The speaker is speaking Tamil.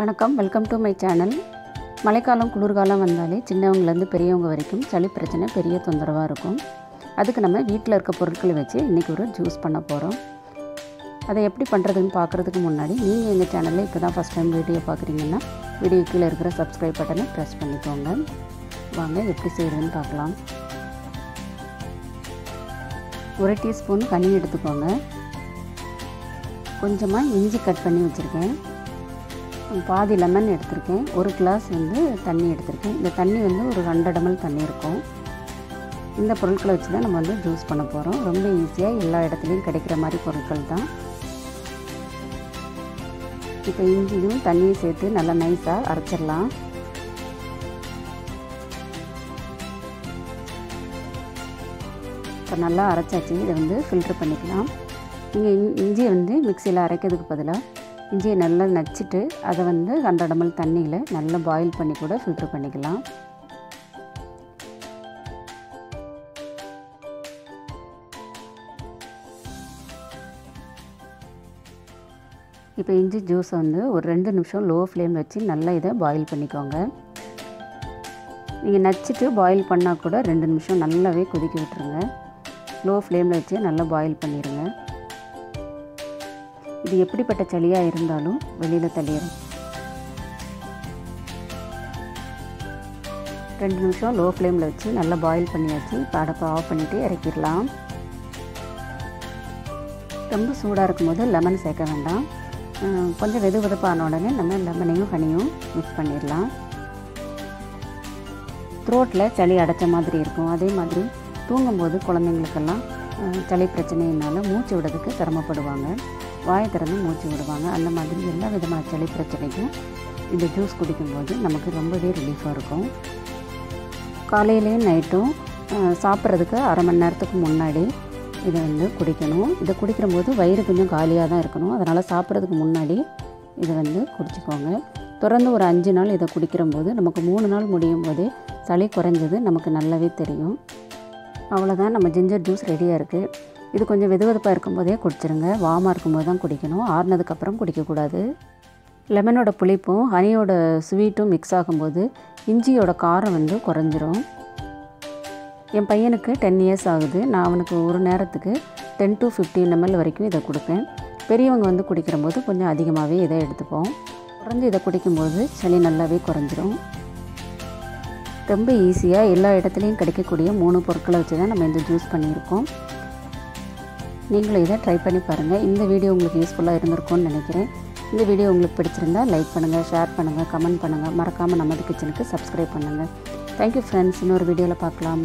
வணக்கம், வெல்கம் டு மை சேனல். மழைக்காலம் குளிர்காலம் வந்தாலே சின்னவங்கலேருந்து பெரியவங்க வரைக்கும் சளி பிரச்சனை பெரிய தொந்தரவாக இருக்கும். அதுக்கு நம்ம வீட்டில் இருக்க பொருட்களை வச்சு இன்றைக்கி ஒரு ஜூஸ் பண்ண போகிறோம். அதை எப்படி பண்ணுறதுன்னு பார்க்குறதுக்கு முன்னாடி நீங்கள் எங்கள் சேனலில் இப்போ தான் ஃபஸ்ட் டைம் வீடியோ பார்க்குறீங்கன்னா வீடியோ கீழே இருக்கிற சப்ஸ்கிரைப் பட்டனை ப்ரெஸ் பண்ணிக்கோங்க. வாங்க எப்படி செய்கிறதுன்னு பார்க்கலாம். 1 டீஸ்பூன் ஹனி எடுத்துக்கோங்க. கொஞ்சமாக இஞ்சி கட் பண்ணி வச்சுருக்கேன். பாதி லெமன் எடுத்திருக்கேன். 1 கிளாஸ் தண்ணி எடுத்திருக்கேன். இந்த தண்ணி ஒரு 100 ml தண்ணி இருக்கும். இந்த பொருட்களை வச்சு தான் நம்ம ஜூஸ் பண்ண போகிறோம். ரொம்ப ஈஸியாக எல்லா இடத்துலையும் கிடைக்கிற மாதிரி பொருட்கள் தான். இப்போ இஞ்சியும் தண்ணியும் சேர்த்து நல்லா நைஸாக அரைச்சிடலாம். இப்போ நல்லா அரைச்சாச்சு. இதை ஃபில்ட்ரு பண்ணிக்கலாம். நீங்கள் இஞ்சியை மிக்சியில் அரைக்கிறதுக்கு பதிலாக இஞ்சியை நல்லா நச்சிட்டு அதை 100 ml தண்ணியில் நல்லா பாயில் பண்ணி கூட ஃபில்ட்ரு பண்ணிக்கலாம். இப்போ இஞ்சி ஜூஸை ஒரு 2 நிமிஷம் லோ ஃப்ளேம் வச்சு நல்லா இதை பாயில் பண்ணிக்கோங்க. நீங்கள் நச்சிட்டு பாயில் பண்ணால் கூட 2 நிமிஷம் நல்லாவே கொதிக்க விட்டுருங்க. லோ ஃப்ளேமில் வச்சு நல்லா பாயில் பண்ணிடுங்க. இது எப்படிப்பட்ட சளியாக இருந்தாலும் வெளியில் தள்ளிடும். 2 நிமிஷம் லோ ஃப்ளேமில் வச்சு நல்லா பாயில் பண்ணியாச்சு. இப்போ அடுப்பை ஆஃப் பண்ணிவிட்டு இறக்கிடலாம். ரொம்ப சூடாக இருக்கும்போது லெமன் சேர்க்க வேண்டாம். கொஞ்சம் வெது வெதுப்பான உடனே நம்ம லெமனையும் ஹனியும் மிக்ஸ் பண்ணிடலாம். த்ரோட்டில் சளி அடைச்ச மாதிரி இருக்கும். அதே மாதிரி தூங்கும்போது குழந்தைங்களுக்கெல்லாம் சளி பிரச்சனையினால் மூச்சு விடுறதுக்கு சிரமப்படுவாங்க. வாயை திறந்து மூச்சு விடுவாங்க. அந்த மாதிரி எல்லா விதமான சளி பிரச்சனைக்கும் இந்த ஜூஸ் குடிக்கும்போது நமக்கு ரொம்பவே ரிலீஃபாக இருக்கும். காலையிலேயும் நைட்டும் சாப்பிட்றதுக்கு அரை மணி நேரத்துக்கு முன்னாடி இதை குடிக்கணும். இதை குடிக்கும்போது வயிறு கொஞ்சம் காலியாக தான் இருக்கணும். அதனால் சாப்பிட்றதுக்கு முன்னாடி இதை குடிச்சிக்கோங்க. தொடர்ந்து ஒரு 5 நாள் இதை குடிக்கிறம்போது நமக்கு 3 நாள் முடியும் போதே சளி குறைஞ்சது நமக்கு நல்லாவே தெரியும். அவ்வளோதான், நம்ம ஜிஞ்சர் ஜூஸ் ரெடியாக இருக்குது. இது கொஞ்சம் வெதுவெதுப்பாக இருக்கும்போதே குடிச்சிருங்க. வார்மாக இருக்கும்போது தான் குடிக்கணும். ஆறுனதுக்கப்புறம் குடிக்கக்கூடாது. லெமனோட புளிப்பும் ஹனியோட ஸ்வீட்டும் மிக்ஸ் ஆகும்போது இஞ்சியோட காரம் குறைஞ்சிரும். என் பையனுக்கு 10 இயர்ஸ் ஆகுது. நான் அவனுக்கு ஒரு நேரத்துக்கு 10 to 15 ml வரைக்கும் இதை கொடுப்பேன். பெரியவங்க குடிக்கிறம்போது கொஞ்சம் அதிகமாகவே இதை எடுத்துப்போம். தொடர்ந்து இதை குடிக்கும்போது சளி நல்லாவே குறைஞ்சிரும். ரொம்ப ஈஸியாக எல்லா இடத்துலையும் கிடைக்கக்கூடிய 3 பொருட்களை வச்சு தான் நம்ம இந்த ஜூஸ் பண்ணியிருக்கோம். நீங்களும் இதை ட்ரை பண்ணி பாருங்கள். இந்த வீடியோ உங்களுக்கு யூஸ்ஃபுல்லாக இருந்திருக்கும்னு நினைக்கிறேன். இந்த வீடியோ உங்களுக்கு பிடிச்சிருந்தால் லைக் பண்ணுங்கள், ஷேர் பண்ணுங்கள், கமெண்ட் பண்ணுங்கள். மறக்காமல் நமது கிச்சனுக்கு சப்ஸ்கிரைப் பண்ணுங்கள். Thank you friends. இன்னொரு வீடியோவில் பார்க்கலாம்.